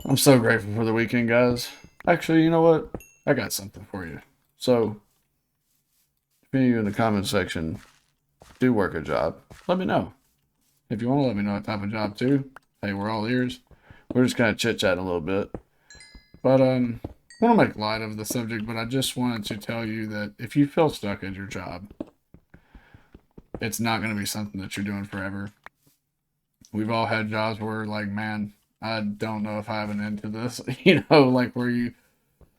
I'm so grateful for the weekend, guys. Actually, you know what? I got something for you. So, if any of you in the comments section do work a job, let me know. If you want to let me know what type of job too, hey, we're all ears. We're just kind of chit chatting a little bit. But I want to make light of the subject, but I just wanted to tell you that if you feel stuck at your job, it's not going to be something that you're doing forever. We've all had jobs where, like, man, I don't know if I have an end to this. Like where you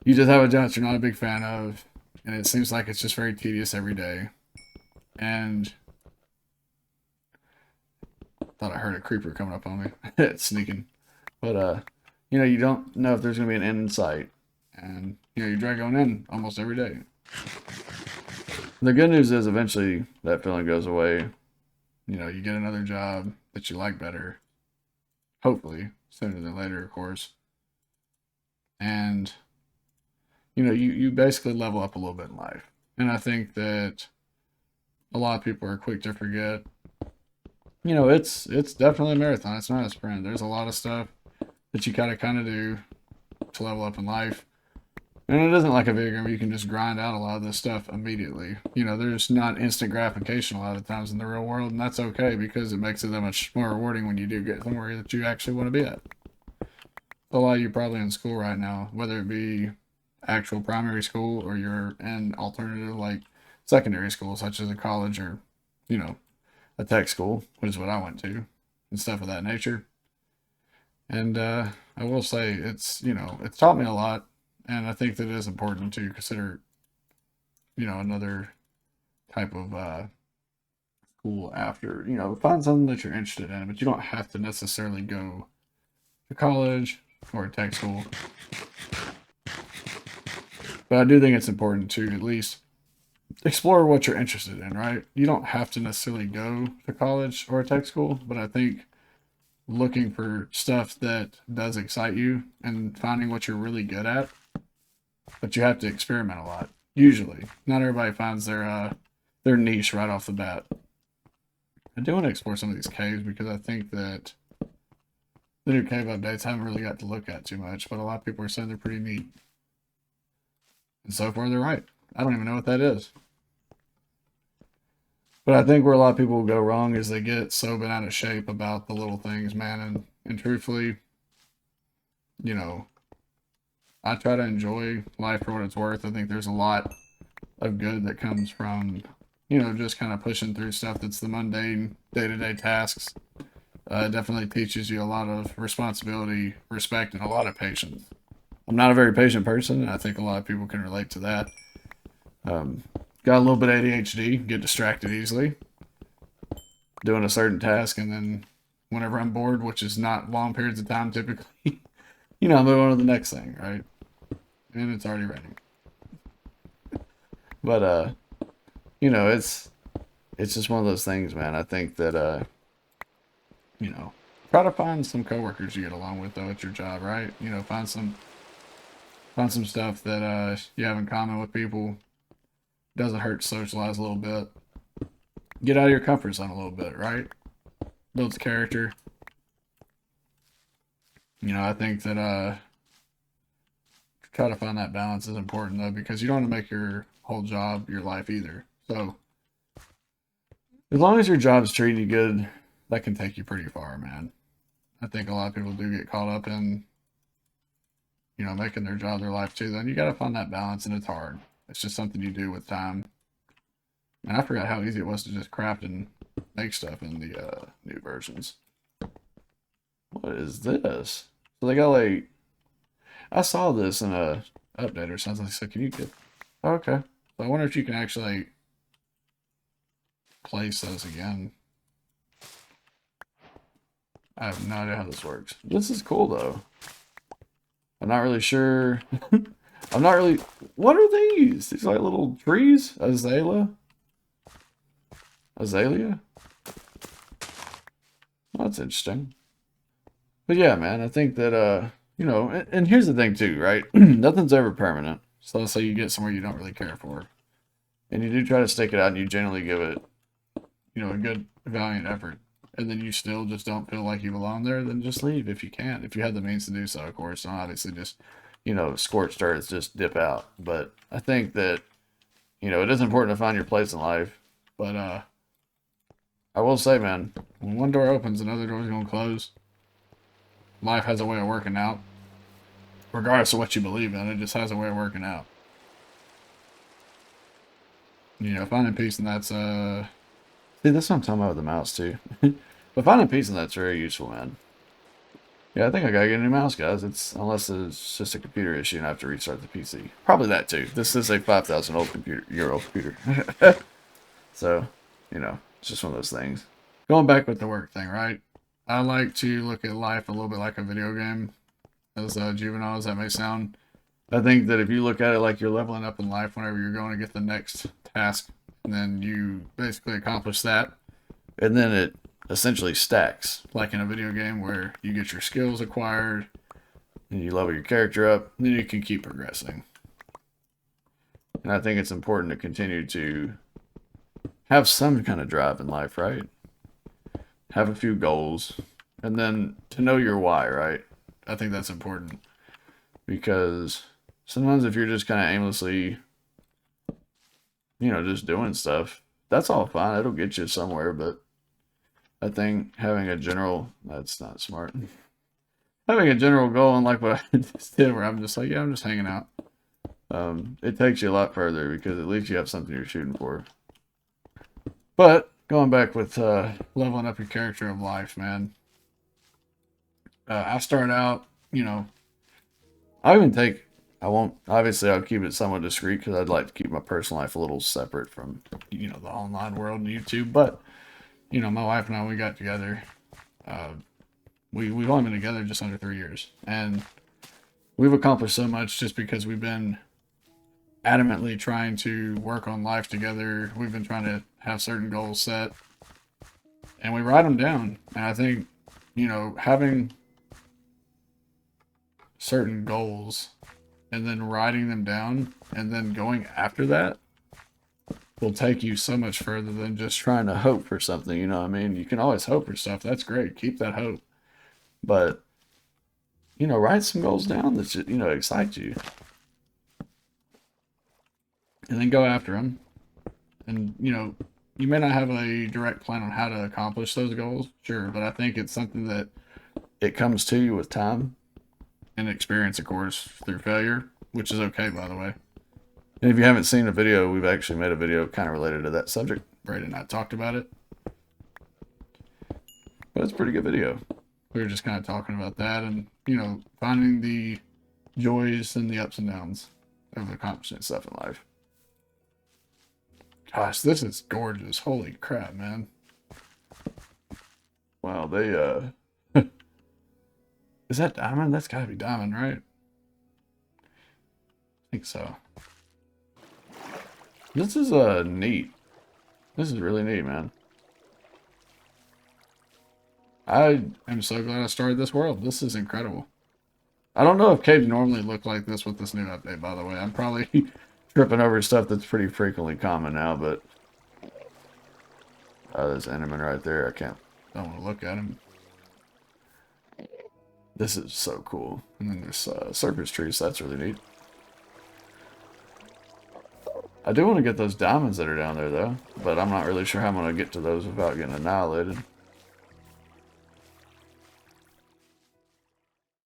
just have a job that you're not a big fan of, and it seems like it's just very tedious every day. And thought I heard a creeper coming up on me. It's sneaking. But you don't know if there's gonna be an end in sight. And you drag on in almost every day. The good news is eventually that feeling goes away. You get another job that you like better. Hopefully, sooner than later, of course. And you basically level up a little bit in life. And I think that a lot of people are quick to forget. It's definitely a marathon. It's not a sprint. There's a lot of stuff that you gotta kind of do to level up in life. And it isn't like a video game where you can just grind out a lot of this stuff immediately. There's not instant gratification a lot of times in the real world, and that's okay because it makes it that much more rewarding when you do get somewhere that you actually want to be at. A lot of you probably in school right now, whether it be actual primary school or you're in alternative like secondary school, such as a college or, you know, a tech school, which is what I went to, and stuff of that nature. And I will say it's taught me a lot, and I think that it is important to consider, another type of school after, find something that you're interested in, but you don't have to necessarily go to college or tech school. But I do think it's important to at least explore what you're interested in, right? You don't have to necessarily go to college or a tech school, but I think looking for stuff that does excite you and finding what you're really good at, but you have to experiment a lot. Usually, not everybody finds their niche right off the bat. I do want to explore some of these caves because I think that the new cave updates I haven't really got to look at too much, but a lot of people are saying they're pretty neat. And so far, they're right. I don't even know what that is. But I think where a lot of people will go wrong is they get so bent out of shape about the little things, man. And truthfully, you know, I try to enjoy life for what it's worth. I think there's a lot of good that comes from, just kind of pushing through stuff that's the mundane day to day tasks. It definitely teaches you a lot of responsibility, respect, and a lot of patience. I'm not a very patient person, and I think a lot of people can relate to that. Um, got a little bit of ADHD, get distracted easily, doing a certain task, and then whenever I'm bored, which is not long periods of time typically, I'm moving on to the next thing, right? And it's already raining. But you know, it's just one of those things, man. I think that you know, try to find some coworkers you get along with though at your job, right? Find some stuff that you have in common with people. Doesn't hurt to socialize a little bit. Get out of your comfort zone a little bit, right? Builds character. I think that try to find that balance is important though because you don't want to make your whole job your life either. So as long as your job's treating you good, that can take you pretty far, man. I think a lot of people do get caught up in making their job their life too. Then you got to find that balance, and it's hard. It's just something you do with time. And I forgot how easy it was to just craft and make stuff in the new versions. What is this? So they got like I saw this in a update or something. So can you get? Oh, okay. So I wonder if you can actually place those again. I have no idea how this works. This is cool though. I'm not really sure. I'm not really. What are these? These like little trees? Azalea? Well, that's interesting. But yeah, man, I think that and here's the thing too, right? Nothing's ever permanent. So let's say you get somewhere you don't really care for, and you do try to stick it out, and you generally give it, a good valiant effort and then you still just don't feel like you belong there, then just leave if you can. If you have the means to do so, of course. And obviously just, scorched earth, just dip out. But I think that, it is important to find your place in life. But I will say, man, when one door opens, another door's gonna close. Life has a way of working out. Regardless of what you believe in, it just has a way of working out. Finding peace in that's see, that's what I'm talking about with the mouse too. But finding peace in that's very useful, man. Yeah, I think I gotta get a new mouse, guys. Unless it's just a computer issue and I have to restart the PC. Probably that too. This is a 5,000 year old computer. So, it's just one of those things. Going back with the work thing, right? I like to look at life a little bit like a video game. As juvenile as that may sound, I think that if you look at it like you're leveling up in life whenever you're going to get the next task, and then you basically accomplish that, and then it essentially stacks, like in a video game where you get your skills acquired, and you level your character up, and then you can keep progressing. And I think it's important to continue to have some kind of drive in life, right? Have a few goals, and then to know your why, right? I think that's important, because sometimes if you're just kind of aimlessly, just doing stuff, that's all fine. It'll get you somewhere, but I think that's not smart. Having a general goal, and like what I just did, where I'm just like, yeah, I'm just hanging out. It takes you a lot further because at least you have something you're shooting for. But going back with leveling up your character of life, man. I start out, obviously I'll keep it somewhat discreet because I'd like to keep my personal life a little separate from, the online world and YouTube. But, my wife and I, we got together. We've only been together just under 3 years. And we've accomplished so much just because we've been adamantly trying to work on life together. We've been trying to have certain goals set. And we write them down. And I think, having certain goals and then writing them down and then going after that will take you so much further than just trying to hope for something. You know what I mean? You can always hope for stuff. That's great. Keep that hope. But, write some goals down that, excite you. And then go after them. And, you may not have a direct plan on how to accomplish those goals. Sure. But I think it's something that it comes to you with time. And experience, of course, through failure, which is okay, by the way. And if you haven't seen a video, we've actually made a video kind of related to that subject. Brady and I talked about it. But it's a pretty good video. We were just kind of talking about that and, finding the joys and the ups and downs of accomplishing stuff in life. Gosh, this is gorgeous. Holy crap, man. Wow, they, is that diamond? That's gotta be diamond, right? I think so. This is neat. This is really neat, man. I am so glad I started this world. This is incredible. I don't know if caves normally look like this with this new update, by the way. I'm probably tripping over stuff that's pretty frequently common now, but there's Enderman right there. Don't want to look at him. This is so cool. And then there's surface trees, so that's really neat. I do want to get those diamonds that are down there, though. But I'm not really sure how I'm going to get to those without getting annihilated.